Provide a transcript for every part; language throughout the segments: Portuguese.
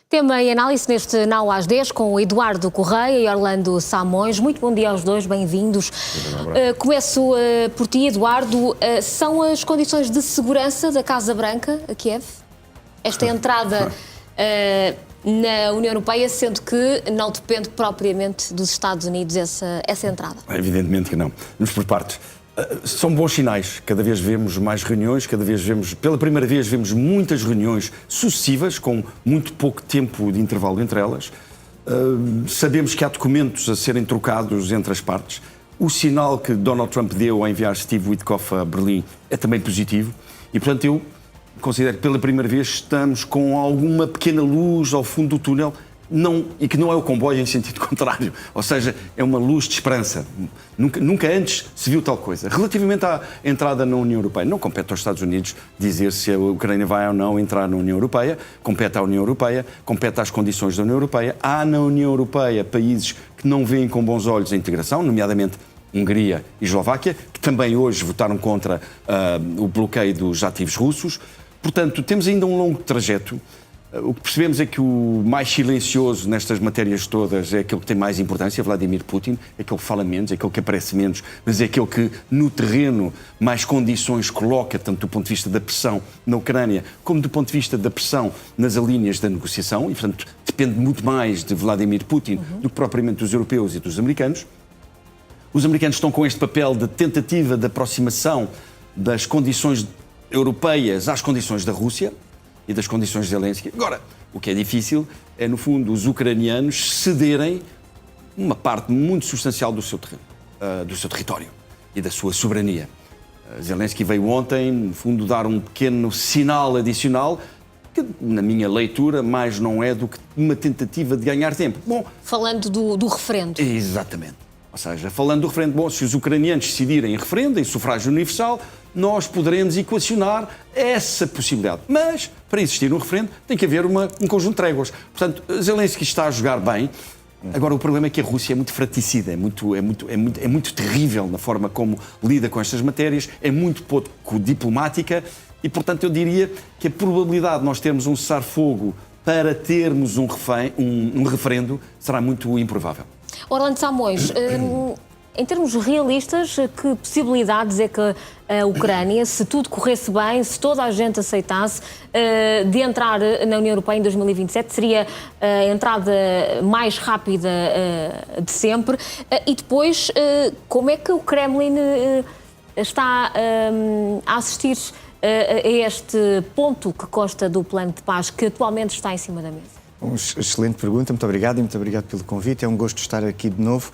Tema e análise neste Now às 10 com o Eduardo Correia e Orlando Samões. Muito bom dia aos dois, bem-vindos. Começo por ti, Eduardo. São as condições de segurança da Casa Branca a Kiev? Esta entrada na União Europeia, sendo que não depende propriamente dos Estados Unidos essa entrada? Evidentemente que não. Vamos por partes. São bons sinais, cada vez vemos mais reuniões, pela primeira vez vemos muitas reuniões sucessivas, com muito pouco tempo de intervalo entre elas. Sabemos que há documentos a serem trocados entre as partes. O sinal que Donald Trump deu ao enviar Steve Witkoff a Berlim é também positivo e, portanto, eu considero que pela primeira vez estamos com alguma pequena luz ao fundo do túnel. E que não é o comboio em sentido contrário, ou seja, é uma luz de esperança. Nunca antes se viu tal coisa. Relativamente à entrada na União Europeia, não compete aos Estados Unidos dizer se a Ucrânia vai ou não entrar na União Europeia, compete à União Europeia, compete às condições da União Europeia. Há na União Europeia países que não veem com bons olhos a integração, nomeadamente Hungria e Eslováquia, que também hoje votaram contra o bloqueio dos ativos russos. Portanto, temos ainda um longo trajeto. O que percebemos é que o mais silencioso nestas matérias todas é aquele que tem mais importância, Vladimir Putin, é aquele que fala menos, é aquele que aparece menos, mas é aquele que no terreno mais condições coloca, tanto do ponto de vista da pressão na Ucrânia, como do ponto de vista da pressão nas linhas da negociação, e portanto depende muito mais de Vladimir Putin do que propriamente dos europeus e dos americanos. Os americanos estão com este papel de tentativa de aproximação das condições europeias às condições da Rússia e das condições de Zelensky. Agora, o que é difícil é, no fundo, os ucranianos cederem uma parte muito substancial do seu terreno, do seu território e da sua soberania. Zelensky veio ontem, no fundo, dar um pequeno sinal adicional que, na minha leitura, mais não é do que uma tentativa de ganhar tempo. Bom, falando do referendo. Exatamente. Ou seja, falando do referendo, bom, se os ucranianos decidirem em referendo, em sufrágio universal, nós poderemos equacionar essa possibilidade. Mas, para existir um referendo, tem que haver um conjunto de tréguas. Portanto, Zelensky está a jogar bem. Agora, o problema é que a Rússia é muito fraticida, é muito terrível na forma como lida com estas matérias, é muito pouco diplomática e, portanto, eu diria que a probabilidade de nós termos um cessar-fogo para termos um referendo será muito improvável. Orlando Samões, em termos realistas, que possibilidades é que a Ucrânia, se tudo corresse bem, se toda a gente aceitasse, de entrar na União Europeia em 2027, seria a entrada mais rápida de sempre? E depois, como é que o Kremlin está a assistir a este ponto que consta do plano de paz que atualmente está em cima da mesa? Excelente pergunta, muito obrigado e muito obrigado pelo convite. É um gosto estar aqui de novo.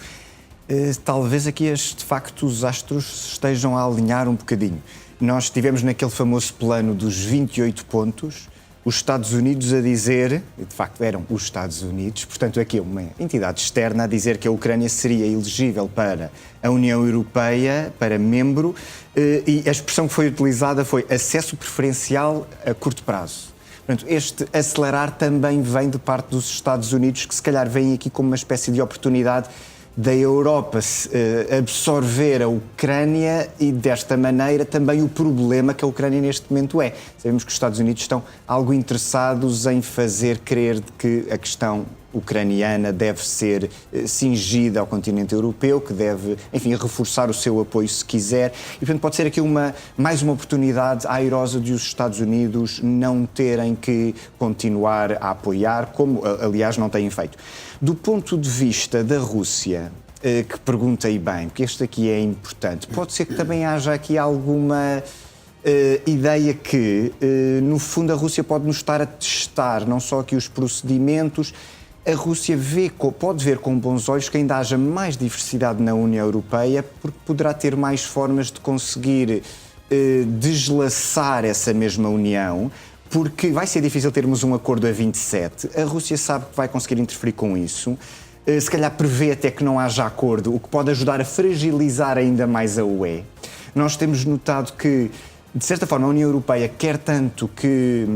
Talvez aqui, de facto, os astros estejam a alinhar um bocadinho. Nós estivemos naquele famoso plano dos 28 pontos, os Estados Unidos a dizer, de facto eram os Estados Unidos, portanto aqui uma entidade externa a dizer que a Ucrânia seria elegível para a União Europeia, para membro, e a expressão que foi utilizada foi acesso preferencial a curto prazo. Portanto, este acelerar também vem de parte dos Estados Unidos, que se calhar vem aqui como uma espécie de oportunidade da Europa absorver a Ucrânia e, desta maneira, também o problema que a Ucrânia neste momento é. Sabemos que os Estados Unidos estão algo interessados em fazer crer que a questão ucraniana deve ser cingida ao continente europeu, que deve, enfim, reforçar o seu apoio se quiser. E, portanto, pode ser aqui mais uma oportunidade airosa de os Estados Unidos não terem que continuar a apoiar, como, aliás, não têm feito. Do ponto de vista da Rússia, que perguntei bem, porque este aqui é importante, pode ser que também haja aqui alguma ideia que, no fundo, a Rússia pode nos estar a testar, não só aqui os procedimentos. A Rússia pode ver com bons olhos que ainda haja mais diversidade na União Europeia, porque poderá ter mais formas de conseguir deslaçar essa mesma União, porque vai ser difícil termos um acordo a 27. A Rússia sabe que vai conseguir interferir com isso. Se calhar prevê até que não haja acordo, o que pode ajudar a fragilizar ainda mais a UE. Nós temos notado que, de certa forma, a União Europeia quer tanto que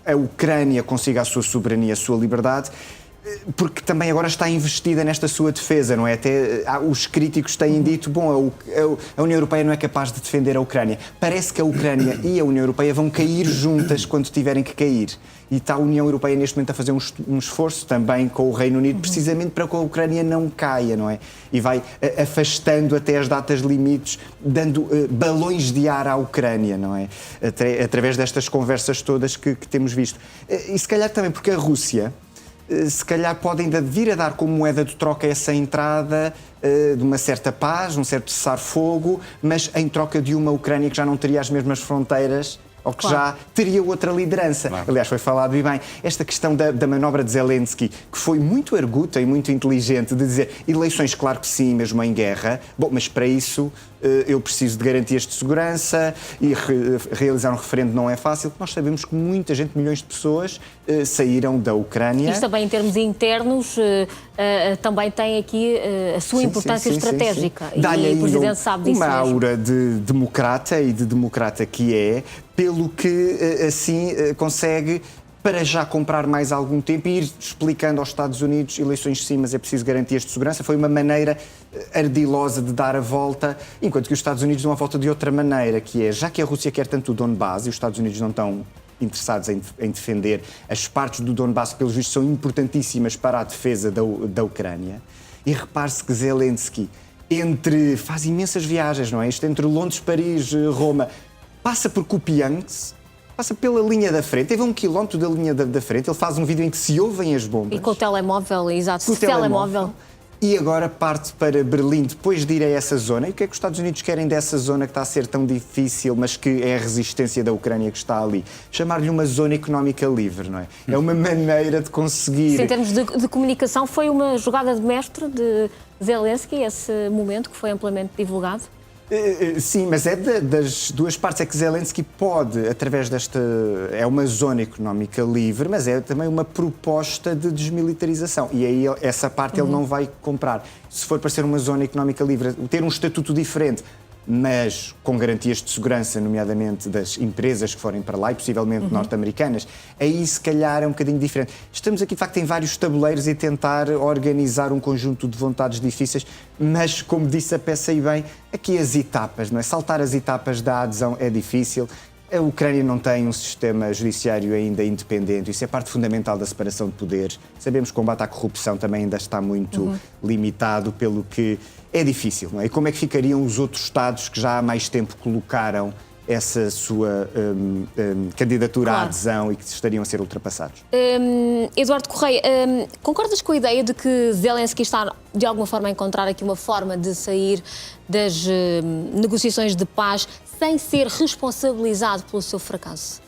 a Ucrânia consiga a sua soberania, a sua liberdade, Porque também agora está investida nesta sua defesa, não é? Até os críticos têm dito, bom, a União Europeia não é capaz de defender a Ucrânia. Parece que a Ucrânia e a União Europeia vão cair juntas quando tiverem que cair. E está a União Europeia neste momento a fazer um esforço também com o Reino Unido, precisamente para que a Ucrânia não caia, não é? E vai afastando até as datas limites, dando balões de ar à Ucrânia, não é? Através destas conversas todas que temos visto. E se calhar também porque a Rússia se calhar pode ainda vir a dar como moeda de troca essa entrada de uma certa paz, um certo cessar-fogo, mas em troca de uma Ucrânia que já não teria as mesmas fronteiras ou que já teria outra liderança. Claro. Aliás, foi falado e bem, esta questão da manobra de Zelensky, que foi muito arguta e muito inteligente, de dizer eleições, claro que sim, mesmo em guerra, bom, mas para isso eu preciso de garantias de segurança e realizar um referendo não é fácil. Nós sabemos que muita gente, milhões de pessoas, saíram da Ucrânia. Isto também em termos internos também tem aqui a sua importância estratégica. Dá-lhe e o Presidente sabe disso uma mesmo. aura de democrata e de democrata que é, pelo que assim consegue para já comprar mais algum tempo e ir explicando aos Estados Unidos eleições sim, mas é preciso garantias de segurança. Foi uma maneira ardilosa de dar a volta, enquanto que os Estados Unidos dão a volta de outra maneira, que é, já que a Rússia quer tanto o Donbass e os Estados Unidos não estão interessados em defender as partes do Donbass, pelos vistos são importantíssimas para a defesa da Ucrânia. E repare-se que Zelensky faz imensas viagens, não é? Isto entre Londres, Paris, Roma, passa por Kupiansk, passa pela linha da frente, teve 1 quilómetro da linha da frente, ele faz um vídeo em que se ouvem as bombas. E com o telemóvel, exato, com o telemóvel. E agora parte para Berlim, depois de ir a essa zona. E o que é que os Estados Unidos querem dessa zona que está a ser tão difícil, mas que é a resistência da Ucrânia que está ali? Chamar-lhe uma zona económica livre, não é? É uma maneira de conseguir... Sim, em termos de comunicação, foi uma jogada de mestre de Zelensky, esse momento que foi amplamente divulgado? Sim, mas é das duas partes. É que Zelensky pode, através desta... É uma zona económica livre, mas é também uma proposta de desmilitarização. E aí essa parte ele não vai comprar. Se for para ser uma zona económica livre, ter um estatuto diferente, mas com garantias de segurança, nomeadamente das empresas que forem para lá e possivelmente norte-americanas, aí se calhar é um bocadinho diferente. Estamos aqui, de facto, em vários tabuleiros e tentar organizar um conjunto de vontades difíceis, mas, como disse a peça e bem, aqui as etapas, não é? Saltar as etapas da adesão é difícil. A Ucrânia não tem um sistema judiciário ainda independente, isso é parte fundamental da separação de poderes. Sabemos que o combate à corrupção também ainda está muito limitado, pelo que é difícil, não é? E como é que ficariam os outros Estados que já há mais tempo colocaram essa sua candidatura à adesão e que estariam a ser ultrapassados? Eduardo Correia, concordas com a ideia de que Zelensky está, de alguma forma, a encontrar aqui uma forma de sair das negociações de paz sem ser responsabilizado pelo seu fracasso?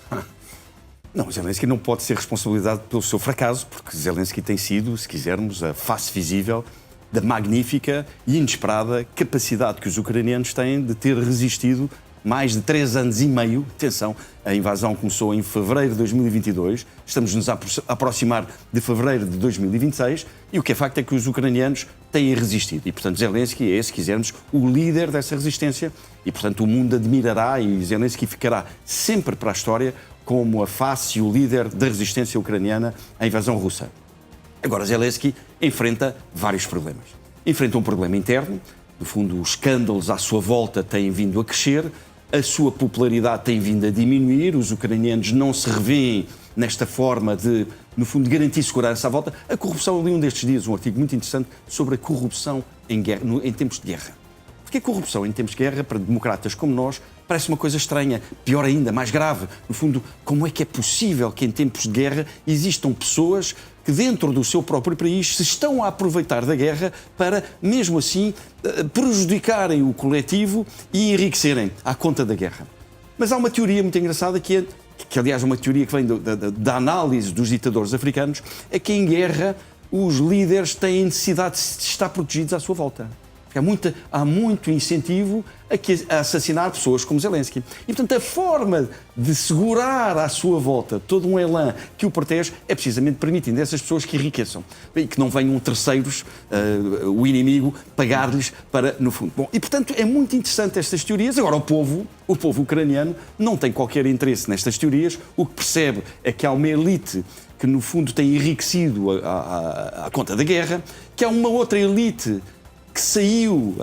Não, Zelensky não pode ser responsabilizado pelo seu fracasso, porque Zelensky tem sido, se quisermos, a face visível da magnífica e inesperada capacidade que os ucranianos têm de ter resistido mais de 3 anos e meio. Atenção, a invasão começou em fevereiro de 2022, estamos-nos a aproximar de fevereiro de 2026 e o que é facto é que os ucranianos têm resistido e, portanto, Zelensky é, se quisermos, o líder dessa resistência e, portanto, o mundo admirará e Zelensky ficará sempre para a história como a face e o líder da resistência ucraniana à invasão russa. Agora, Zelensky enfrenta vários problemas. Enfrenta um problema interno, no fundo, os escândalos à sua volta têm vindo a crescer, a sua popularidade tem vindo a diminuir, os ucranianos não se revêem nesta forma de, no fundo, de garantir segurança à volta. A corrupção, eu li um destes dias um artigo muito interessante sobre a corrupção em tempos de guerra. Porque a corrupção em tempos de guerra, para democratas como nós, parece uma coisa estranha, pior ainda, mais grave. No fundo, como é que é possível que em tempos de guerra existam pessoas que dentro do seu próprio país se estão a aproveitar da guerra para, mesmo assim, prejudicarem o coletivo e enriquecerem à conta da guerra. Mas há uma teoria muito engraçada que aliás é uma teoria que vem da análise dos ditadores africanos, é que em guerra os líderes têm necessidade de estar protegidos à sua volta. Há muito incentivo a assassinar pessoas como Zelensky. E, portanto, a forma de segurar à sua volta todo um elan que o protege é precisamente permitindo a essas pessoas que enriqueçam e que não venham terceiros, o inimigo, pagar-lhes para, no fundo. Bom, e, portanto, é muito interessante estas teorias. Agora, o povo ucraniano não tem qualquer interesse nestas teorias. O que percebe é que há uma elite que no fundo tem enriquecido à conta da guerra, que há uma outra elite que saiu,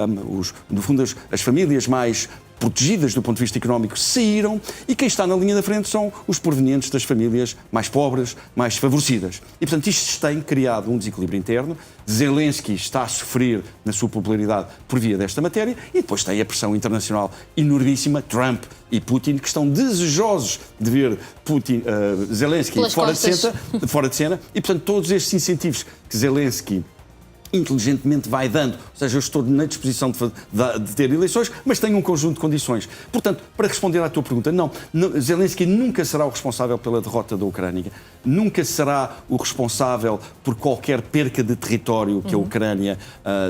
no fundo as famílias mais protegidas do ponto de vista económico saíram, e quem está na linha da frente são os provenientes das famílias mais pobres, mais desfavorecidas. E, portanto, isto tem criado um desequilíbrio interno. Zelensky está a sofrer na sua popularidade por via desta matéria, e depois tem a pressão internacional enormíssima, Trump e Putin, que estão desejosos de ver Zelensky fora de cena, e, portanto, todos estes incentivos que Zelensky inteligentemente vai dando, ou seja, eu estou na disposição de ter eleições, mas tenho um conjunto de condições. Portanto, para responder à tua pergunta, não, Zelensky nunca será o responsável pela derrota da Ucrânia, nunca será o responsável por qualquer perca de território que a Ucrânia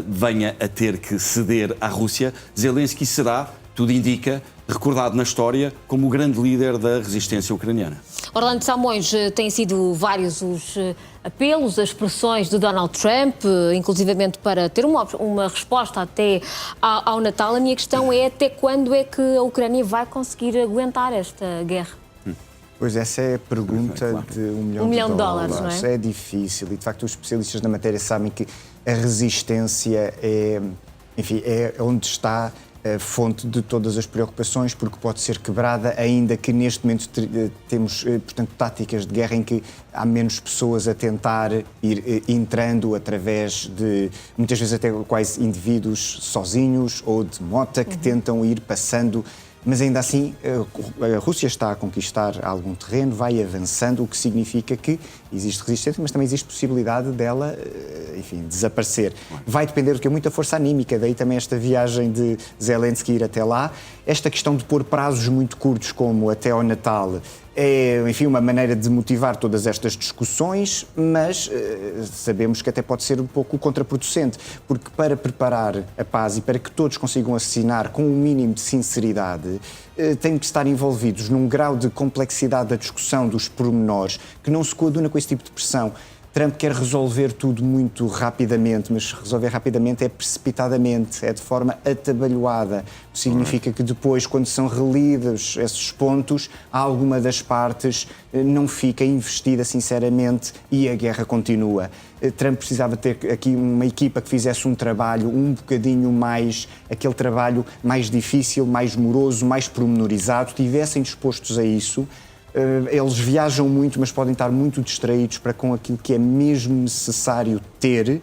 venha a ter que ceder à Rússia. Zelensky será, tudo indica, recordado na história como o grande líder da resistência ucraniana. Orlando Samões, têm sido vários os apelos, as pressões de Donald Trump, inclusivamente para ter uma resposta até ao Natal. A minha questão é até quando é que a Ucrânia vai conseguir aguentar esta guerra? Pois essa é a pergunta de $1 milhão de dólares, não é? É difícil e, de facto, os especialistas na matéria sabem que a resistência é onde está a fonte de todas as preocupações, porque pode ser quebrada, ainda que neste momento temos, portanto, táticas de guerra em que há menos pessoas a tentar ir entrando através de, muitas vezes até quase indivíduos sozinhos ou de mota que tentam ir passando. Mas ainda assim, a Rússia está a conquistar algum terreno, vai avançando, o que significa que existe resistência, mas também existe possibilidade dela, enfim, desaparecer. Vai depender do que é muita força anímica, daí também esta viagem de Zelensky ir até lá. Esta questão de pôr prazos muito curtos, como até ao Natal, é, enfim, uma maneira de motivar todas estas discussões, mas sabemos que até pode ser um pouco contraproducente, porque para preparar a paz e para que todos consigam assinar com um mínimo de sinceridade, têm que estar envolvidos num grau de complexidade da discussão dos pormenores que não se coaduna com esse tipo de pressão. Trump quer resolver tudo muito rapidamente, mas resolver rapidamente é precipitadamente, é de forma atabalhoada. Significa que depois, quando são relidos esses pontos, alguma das partes não fica investida sinceramente e a guerra continua. Trump precisava ter aqui uma equipa que fizesse um trabalho um bocadinho mais, aquele trabalho mais difícil, mais moroso, mais pormenorizado, estivessem dispostos a isso. Eles viajam muito, mas podem estar muito distraídos para com aquilo que é mesmo necessário ter.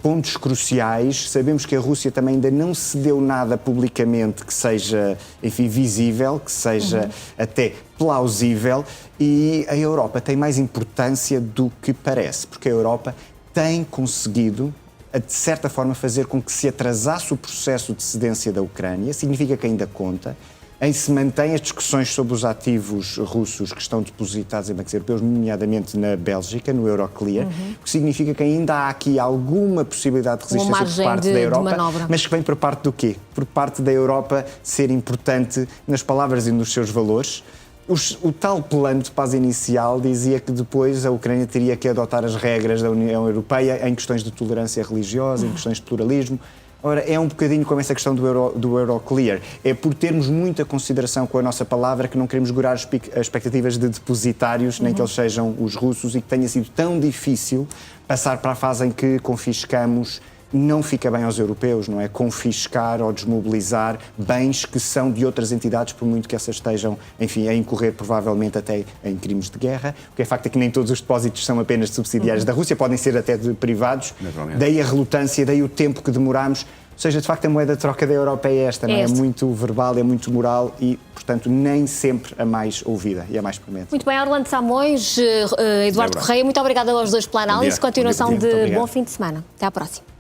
Pontos cruciais. Sabemos que a Rússia também ainda não se deu nada publicamente que seja, enfim, visível, que seja até plausível, e a Europa tem mais importância do que parece, porque a Europa tem conseguido, de certa forma, fazer com que se atrasasse o processo de cedência da Ucrânia. Significa que ainda conta. Em se mantém as discussões sobre os ativos russos que estão depositados em bancos europeus, nomeadamente na Bélgica, no Euroclear, o que significa que ainda há aqui alguma possibilidade de resistência por parte da Europa, mas que vem por parte do quê? Por parte da Europa ser importante nas palavras e nos seus valores. O tal plano de paz inicial dizia que depois a Ucrânia teria que adotar as regras da União Europeia em questões de tolerância religiosa, em questões de pluralismo. Ora, é um bocadinho como essa questão do Euroclear. É por termos muita consideração com a nossa palavra que não queremos gorar as expectativas de depositários, nem que eles sejam os russos, e que tenha sido tão difícil passar para a fase em que confiscamos. Não fica bem aos europeus, não é? Confiscar ou desmobilizar bens que são de outras entidades, por muito que essas estejam, enfim, a incorrer provavelmente até em crimes de guerra. O que é facto é que nem todos os depósitos são apenas de subsidiários da Rússia, podem ser até de privados. Daí a relutância, daí o tempo que demoramos. Ou seja, de facto, a moeda de troca da Europa é esta, não é? É muito verbal, é muito moral e, portanto, nem sempre a mais ouvida e a mais promete. Muito bem, Orlando Samões, Eduardo Correia, muito obrigada aos dois pela análise. Continuação de bom fim de semana. Até à próxima.